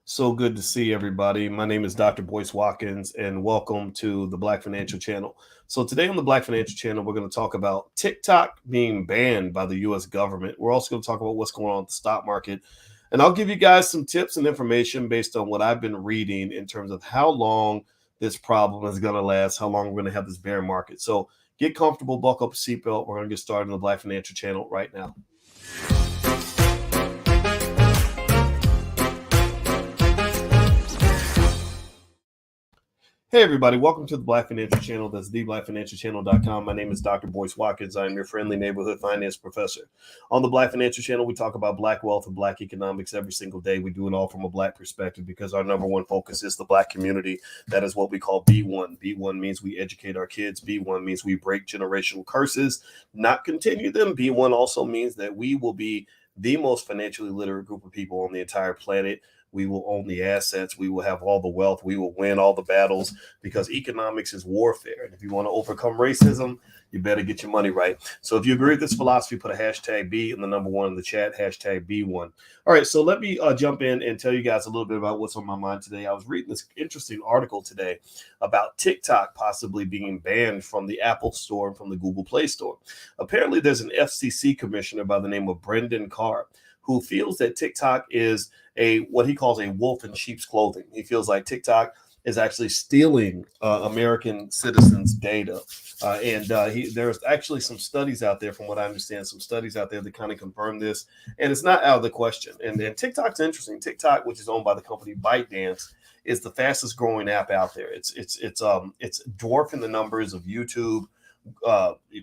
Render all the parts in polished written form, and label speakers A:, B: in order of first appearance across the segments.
A: So good to see everybody. My name is Dr. Boyce Watkins, and welcome to the Black Financial Channel. So, today on the Black Financial Channel, we're going to talk about TikTok being banned by the US government. We're also going to talk about what's going on with the stock market. And I'll give you guys some tips and information based on what I've been reading in terms of how long this problem is going to last, how long we're going to have this bear market. So, get comfortable, buckle up a seatbelt. We're going to get started on the Black Financial Channel right now. Hey everybody, welcome to the Black Financial Channel. That's theblackfinancialchannel.com. My name is Dr. Boyce Watkins. I am your friendly neighborhood finance professor. On the Black Financial Channel, we talk about Black wealth and Black economics every single day. We do it all from a Black perspective because our number one focus is the Black community. That is what we call B1. B1 means we educate our kids. B1 means we break generational curses, not continue them. B1 also means that we will be the most financially literate group of people on the entire planet. We will own the assets. We will have all the wealth. We will win all the battles because economics is warfare. And if you want to overcome racism, you better get your money right. So if you agree with this philosophy, put a hashtag B and the number one in the chat, hashtag B1. All right, so let me jump in and tell you guys a little bit about what's on my mind today. I was reading this interesting article today about TikTok possibly being banned from the Apple Store and from the Google Play Store. Apparently, there's an FCC commissioner by the name of Brendan Carr who feels that TikTok is what he calls a wolf in sheep's clothing. He feels like TikTok is actually stealing American citizens' data. There's actually some studies out there, from what I understand, some studies out there that kind of confirm this, and it's not out of the question. And TikTok's interesting. TikTok, which is owned by the company ByteDance, is the fastest growing app out there. It's dwarfing the numbers of YouTube,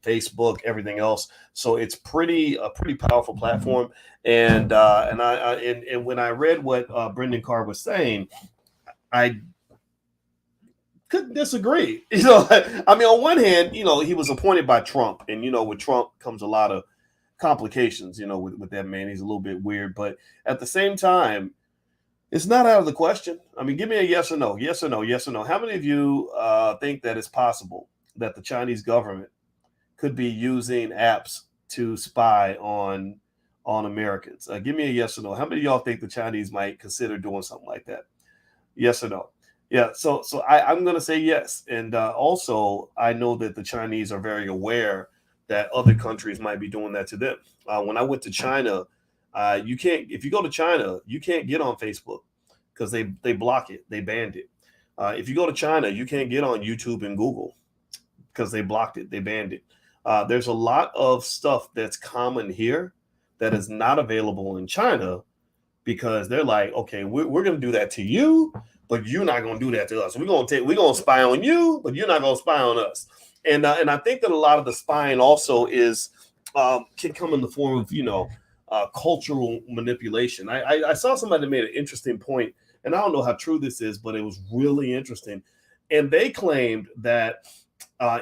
A: Facebook, everything else. So it's a pretty powerful platform. And when I read what Brendan Carr was saying, I couldn't disagree. I mean, on one hand, he was appointed by Trump, and with Trump comes a lot of complications. With that man, he's a little bit weird, but at the same time, it's not out of the question. I mean, give me a yes or no, yes or no, yes or no. How many of you think that it's possible that the Chinese government could be using apps to spy on Americans? Give me a yes or no. How many of y'all think the Chinese might consider doing something like that? Yes or no? Yeah, so I'm going to say yes. And also, I know that the Chinese are very aware that other countries might be doing that to them. When I went to China, you can't, if you go to China, you can't get on Facebook because they block it. They banned it. If you go to China, you can't get on YouTube and Google because they blocked it. They banned it. There's a lot of stuff that's common here that is not available in China because they're like, okay, we're going to do that to you, but you're not going to do that to us. We're going to spy on you, but you're not going to spy on us. And I think that a lot of the spying also is can come in the form of cultural manipulation. I saw somebody that made an interesting point, and I don't know how true this is, but it was really interesting. And they claimed that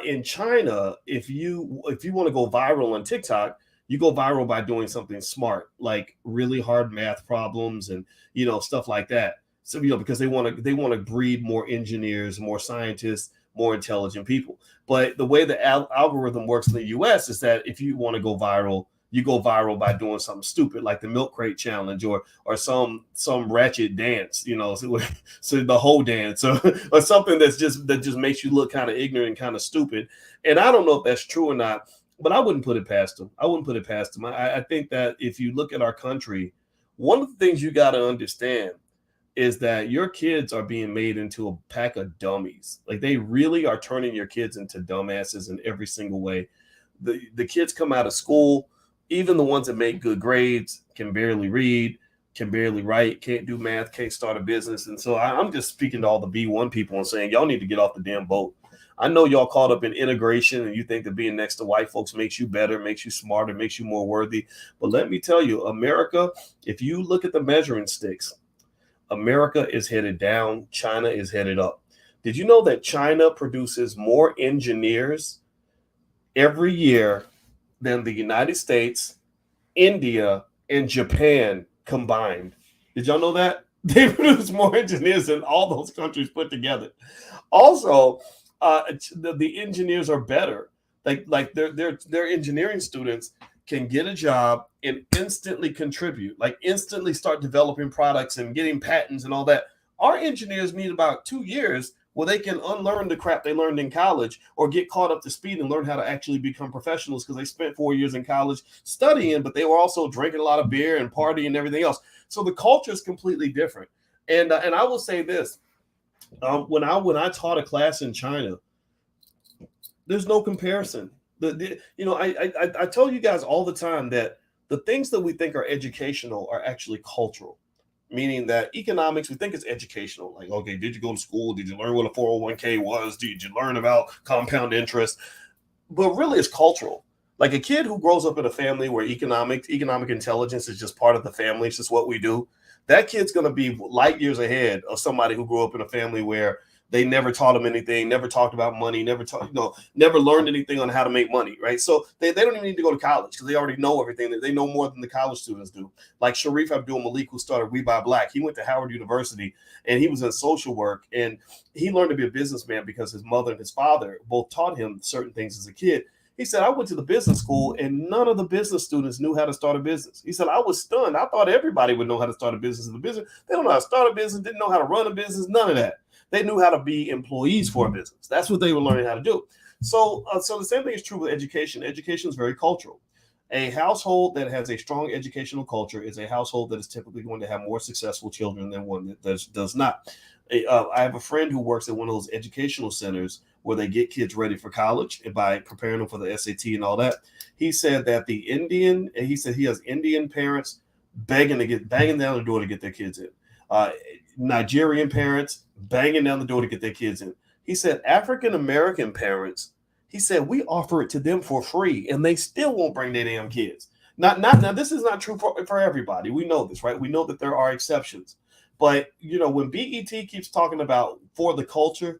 A: in China, if you want to go viral on TikTok, you go viral by doing something smart, like really hard math problems and stuff like that. So because they want to breed more engineers, more scientists, more intelligent people. But the way the algorithm works in the U.S. is that if you want to go viral, you go viral by doing something stupid like the milk crate challenge or some ratchet dance, so the whole dance or something that just makes you look kind of ignorant and kind of stupid. And I don't know if that's true or not, but I wouldn't put it past them. I think that if you look at our country, one of the things you got to understand is that your kids are being made into a pack of dummies. Like, they really are turning your kids into dumbasses in every single way. The kids come out of school, even the ones that make good grades, can barely read, can barely write, can't do math, can't start a business. And so I'm just speaking to all the B1 people and saying, y'all need to get off the damn boat. I know y'all caught up in integration and you think that being next to white folks makes you better, makes you smarter, makes you more worthy. But let me tell you, America, if you look at the measuring sticks, America is headed down. China is headed up. Did you know that China produces more engineers every year than the United States, India, and Japan combined? Did y'all know that? They produce more engineers than all those countries put together. Also, the engineers are better. Like their engineering students can get a job and instantly contribute, like instantly start developing products and getting patents and all that. Our engineers need about 2 years where they can unlearn the crap they learned in college or get caught up to speed and learn how to actually become professionals, because they spent 4 years in college studying, but they were also drinking a lot of beer and partying and everything else. So the culture is completely different. And I will say this: when I taught a class in China, there's no comparison. I tell you guys all the time that the things that we think are educational are actually cultural, meaning that economics, we think it's educational. Like, okay, did you go to school? Did you learn what a 401k was? Did you learn about compound interest? But really, it's cultural. Like a kid who grows up in a family where economic intelligence is just part of the family, it's just what we do. That kid's going to be light years ahead of somebody who grew up in a family where they never taught them anything, never talked about money, never learned anything on how to make money, right? So they don't even need to go to college because they already know everything. They know more than the college students do. Like Sharif Abdul Malik, who started We Buy Black, he went to Howard University and he was in social work, and he learned to be a businessman because his mother and his father both taught him certain things as a kid. He said, I went to the business school and none of the business students knew how to start a business. He said, I was stunned. I thought everybody would know how to start a business. They don't know how to start a business, didn't know how to run a business, none of that. They knew how to be employees for a business. That's what they were learning how to do. So the same thing is true with education. Education is very cultural. A household that has a strong educational culture is a household that is typically going to have more successful children than one that does not. I have a friend who works at one of those educational centers where they get kids ready for college and by preparing them for the SAT and all that. He said that he has Indian parents banging down the door to get their kids in. Nigerian parents banging down the door to get their kids in. He said African American parents, he said we offer it to them for free and they still won't bring their damn kids. Now this is not true for everybody. We know this, right? We know that there are exceptions. But when BET keeps talking about for the culture,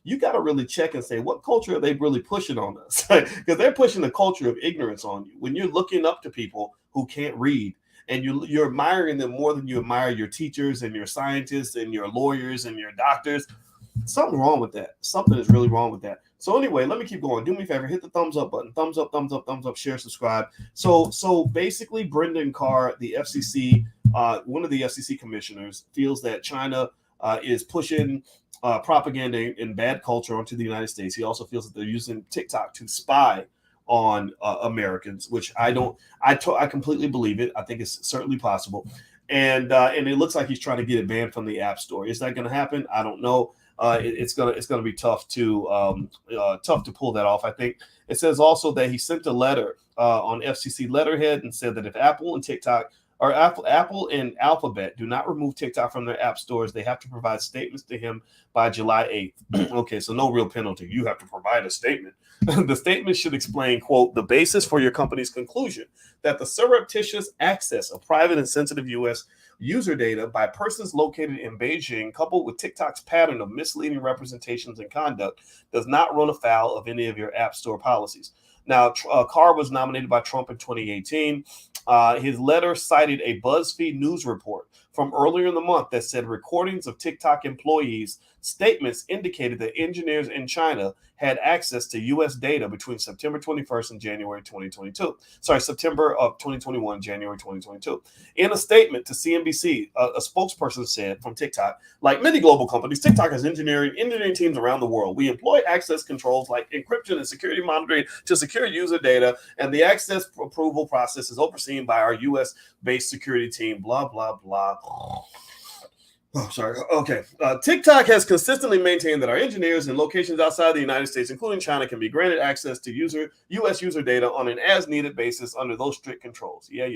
A: you got to really check and say, what culture are they really pushing on us? Because they're pushing a culture of ignorance on you. When you're looking up to people who can't read, and you're admiring them more than you admire your teachers and your scientists and your lawyers and your doctors, something's wrong with that. Something is really wrong with that. So anyway, let me keep going. Do me a favor, hit the thumbs up button. Thumbs up, share, subscribe. So basically, Brendan Carr, the FCC, one of the FCC commissioners, feels that China is pushing propaganda and bad culture onto the United States. He also feels that they're using TikTok to spy on Americans, which I completely believe it. I think it's certainly possible, and it looks like he's trying to get it banned from the App Store. Is that going to happen? I don't know. It's gonna be tough to pull that off. I think it says also that he sent a letter on FCC letterhead and said that if Apple and TikTok or Apple and Alphabet do not remove TikTok from their app stores, they have to provide statements to him by July 8th. Okay, so no real penalty. You have to provide a statement. The statement should explain, quote, the basis for your company's conclusion that the surreptitious access of private and sensitive U.S. user data by persons located in Beijing, coupled with TikTok's pattern of misleading representations and conduct, does not run afoul of any of your app store policies. Now, Carr was nominated by Trump in 2018. His letter cited a BuzzFeed news report from earlier in the month that said recordings of TikTok employees' statements indicated that engineers in China had access to U.S. data between September 21st and January 2022. September of 2021, January 2022. In a statement to CNBC, a spokesperson said from TikTok, like many global companies, TikTok has engineering teams around the world. We employ access controls like encryption and security monitoring to secure user data, and the access approval process is overseen by our U.S.-based security team, blah, blah, blah. Oh, sorry. Okay. TikTok has consistently maintained that our engineers in locations outside the United States, including China, can be granted access to U.S. user data on an as-needed basis under those strict controls. Yeah.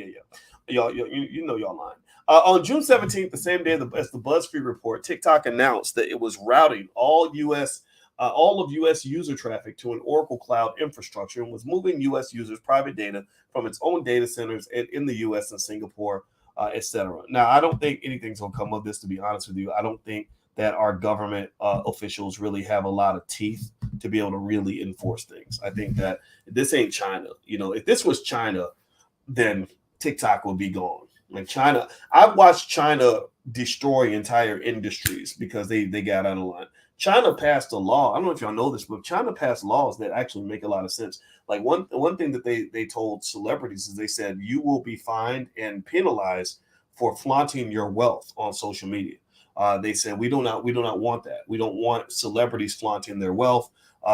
A: Y'all lying. On June 17th, the same day as the BuzzFeed report, TikTok announced that it was routing all of U.S. user traffic to an Oracle Cloud infrastructure and was moving U.S. users' private data from its own data centers in the U.S. and Singapore, etc. Now, I don't think anything's going to come of this, to be honest with you. I don't think that our government officials really have a lot of teeth to be able to really enforce things. I think that this ain't China. If this was China, then TikTok would be gone. Like China, I've watched China destroy entire industries because they got out of line. China passed a law. I don't know if y'all know this, but China passed laws that actually make a lot of sense. Like one thing that they told celebrities is they said you will be fined and penalized for flaunting your wealth on social media. They said we do not want that. We don't want celebrities flaunting their wealth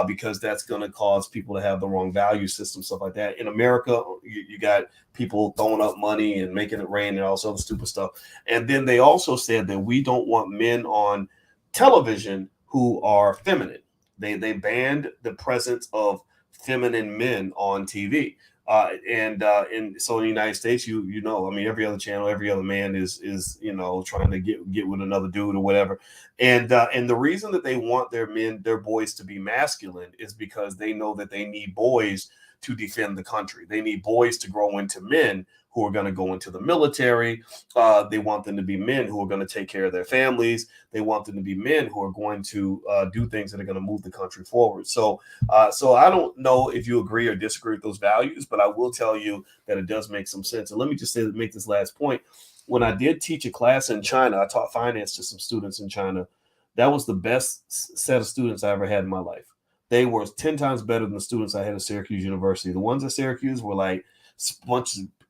A: because that's going to cause people to have the wrong value system, stuff like that. In America, you got people throwing up money and making it rain and all sorts of stupid stuff. And then they also said that we don't want men on television who are feminine. They banned the presence of feminine men on TV. And so in the United States, I mean, every other channel, every other man is trying to get with another dude or whatever. And the reason that they want their boys to be masculine is because they know that they need boys to defend the country. They need boys to grow into men who are going to go into the military. They want them to be men who are going to take care of their families. They want them to be men who are going to do things that are going to move the country forward. So I don't know if you agree or disagree with those values, but I will tell you that it does make some sense. And let me just make this last point. When I did teach a class in China, I taught finance to some students in China. That was the best set of students I ever had in my life. They were 10 times better than the students I had at Syracuse University. The ones at Syracuse were like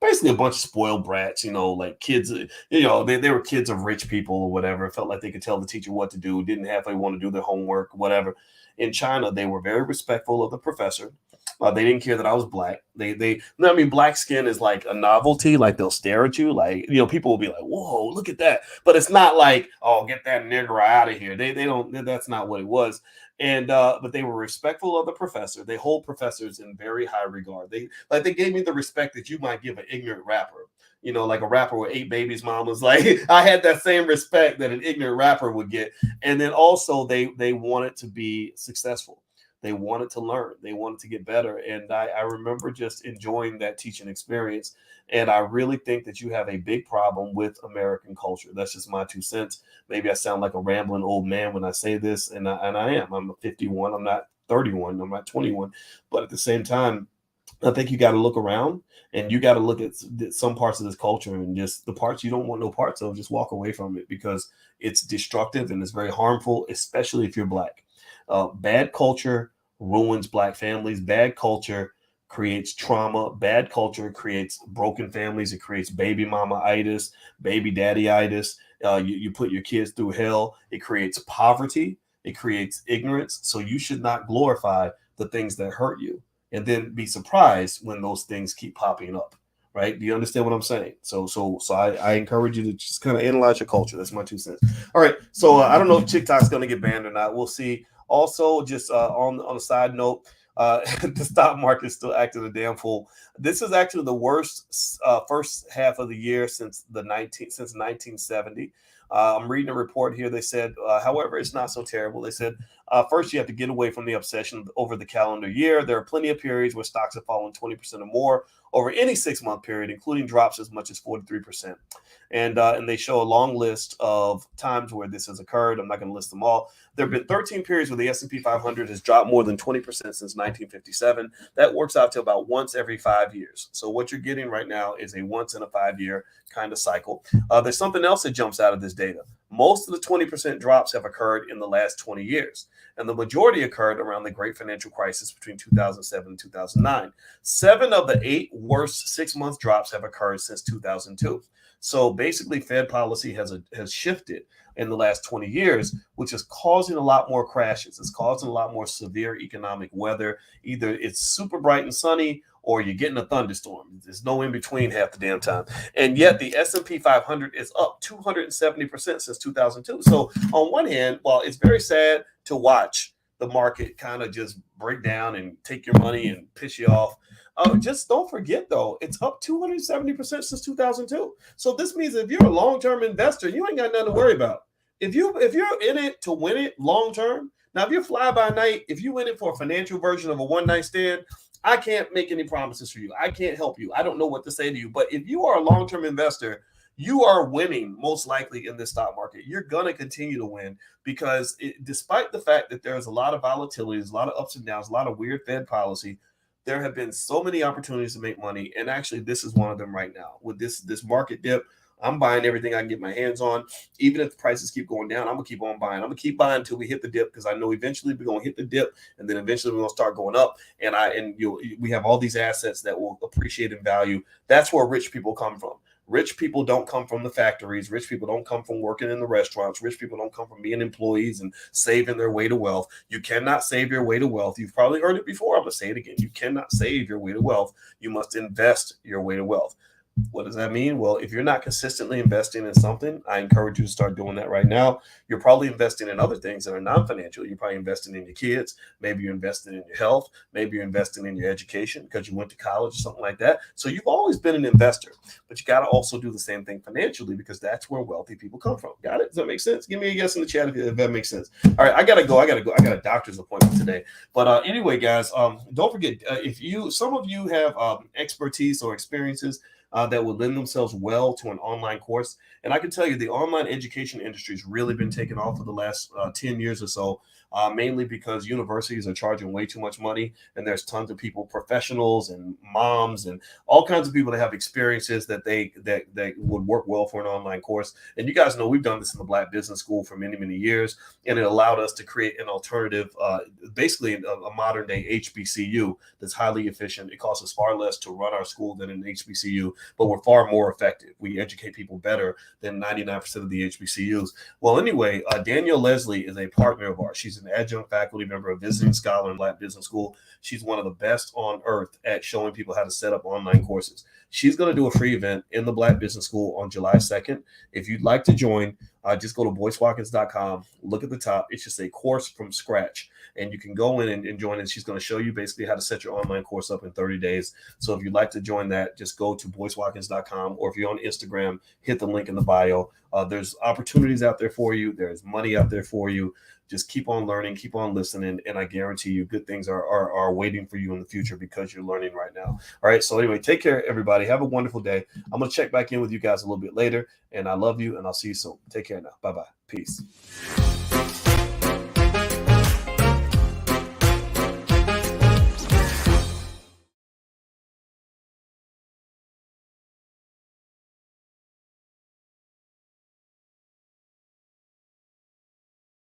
A: basically a bunch of spoiled brats, like kids, they were kids of rich people or whatever. It felt like they could tell the teacher what to do, didn't have to want to do their homework, whatever. In China, they were very respectful of the professor. They didn't care that I was black. Black skin is like a novelty. Like they'll stare at you. Like, people will be like, whoa, look at that. But it's not like, oh, get that nigger out of here. They don't, that's not what it was. And, but they were respectful of the professor. They hold professors in very high regard. They gave me the respect that you might give an ignorant rapper. Like a rapper with 8 babies, mom was like, I had that same respect that an ignorant rapper would get. And then also they wanted to be successful. They wanted to learn. They wanted to get better. And I remember just enjoying that teaching experience. And I really think that you have a big problem with American culture. That's just my 2 cents. Maybe I sound like a rambling old man when I say this, and I am. I'm 51. I'm not 31. I'm not 21. But at the same time, I think you got to look around and you got to look at some parts of this culture, and just the parts you don't want no parts of, just walk away from it, because it's destructive and it's very harmful, especially if you're black. Bad culture ruins black families. Bad culture creates trauma. Bad culture creates broken families. It creates baby mama-itis, baby daddy-itis. You put your kids through hell. It creates poverty. It creates ignorance. So you should not glorify the things that hurt you and then be surprised when those things keep popping up. Right? Do you understand what I'm saying? So I encourage you to just kind of analyze your culture. That's my 2 cents. All right. So I don't know if TikTok's going to get banned or not. We'll see. Also, just on a side note, the stock market is still acting a damn fool. This is actually the worst first half of the year since 1970. I'm reading a report here. They said, however, it's not so terrible. They said, first, you have to get away from the obsession over the calendar year. There are plenty of periods where stocks have fallen 20% or more over any 6-month period, including drops as much as 43%. And they show a long list of times where this has occurred. I'm not going to list them all. There have been 13 periods where the S&P 500 has dropped more than 20% since 1957. That works out to about once every 5 years. So what you're getting right now is a once in a 5-year kind of cycle. There's something else that jumps out of this data. Most of the 20% drops have occurred in the last 20 years, and the majority occurred around the great financial crisis between 2007 and 2009. 7 of the 8 worst 6-month drops have occurred since 2002. So basically, Fed policy has shifted in the last 20 years, which is causing a lot more crashes. It's causing a lot more severe economic weather. Either it's super bright and sunny, or you're getting a thunderstorm. There's no in between half the damn time. And yet the S&P 500 is up 270% since 2002. So on one hand, while it's very sad to watch the market kind of just break down and take your money and piss you off, just don't forget, though, it's up 270% since 2002. So this means if you're a long-term investor, you ain't got nothing to worry about. If you're in it to win it long-term, now if you're fly-by-night, if you in it for a financial version of a one-night stand, I can't make any promises for you. I can't help you. I don't know what to say to you. But if you are a long-term investor, you are winning most likely in this stock market. You're going to continue to win because despite the fact that there's a lot of volatility, there's a lot of ups and downs, a lot of weird Fed policy, there have been so many opportunities to make money. And actually, this is one of them right now. With this market dip, I'm buying everything I can get my hands on. Even if the prices keep going down, I'm gonna keep on buying. I'm gonna keep buying until we hit the dip, because I know eventually we're gonna hit the dip, and then eventually we're gonna start going up. We have all these assets that will appreciate in value. That's where rich people come from. Rich people don't come from the factories. Rich people don't come from working in the restaurants. Rich people don't come from being employees and saving their way to wealth. You cannot save your way to wealth. You've probably heard it before. I'm going to say it again. You cannot save your way to wealth. You must invest your way to wealth. What does that mean? Well, if you're not consistently investing in something, I encourage you to start doing that right now. You're probably investing in other things that are non-financial. You're probably investing in your kids. Maybe you're investing in your health. Maybe you're investing in your education because you went to college or something like that. So you've always been an investor, but you got to also do the same thing financially, because that's where wealthy people come from. Got it? Does that make sense? Give me a yes in the chat if that makes sense. All right, I gotta go. I got a doctor's appointment today. But anyway, guys, don't forget, some of you have expertise or experiences that would lend themselves well to an online course. And I can tell you the online education industry has really been taking off for the last 10 years or so, mainly because universities are charging way too much money. And there's tons of people, professionals and moms and all kinds of people that have experiences that would work well for an online course. And you guys know we've done this in the Black Business School for many, many years. And it allowed us to create an alternative, basically a modern day HBCU that's highly efficient. It costs us far less to run our school than an HBCU, but we're far more effective. We educate people better than 99% of the HBCUs. Well, anyway, Danielle Leslie is a partner of ours. She's an adjunct faculty member, a visiting scholar in Black Business School. She's one of the best on earth at showing people how to set up online courses. She's going to do a free event in the Black Business School on July 2nd. If you'd like to join, just go to boycewatkins.com. Look at the top. It's just a course from scratch. And you can go in and join, and she's going to show you basically how to set your online course up in 30 days. So if you'd like to join that, just go to boycewatkins.com, or if you're on Instagram, hit the link in the bio. There's opportunities out there for you. There's money out there for you. Just keep on learning, keep on listening, and I guarantee you good things are waiting for you in the future because you're learning right now. All right, so anyway, take care, everybody. Have a wonderful day. I'm going to check back in with you guys a little bit later, and I love you, and I'll see you soon. Take care now. Bye-bye. Peace.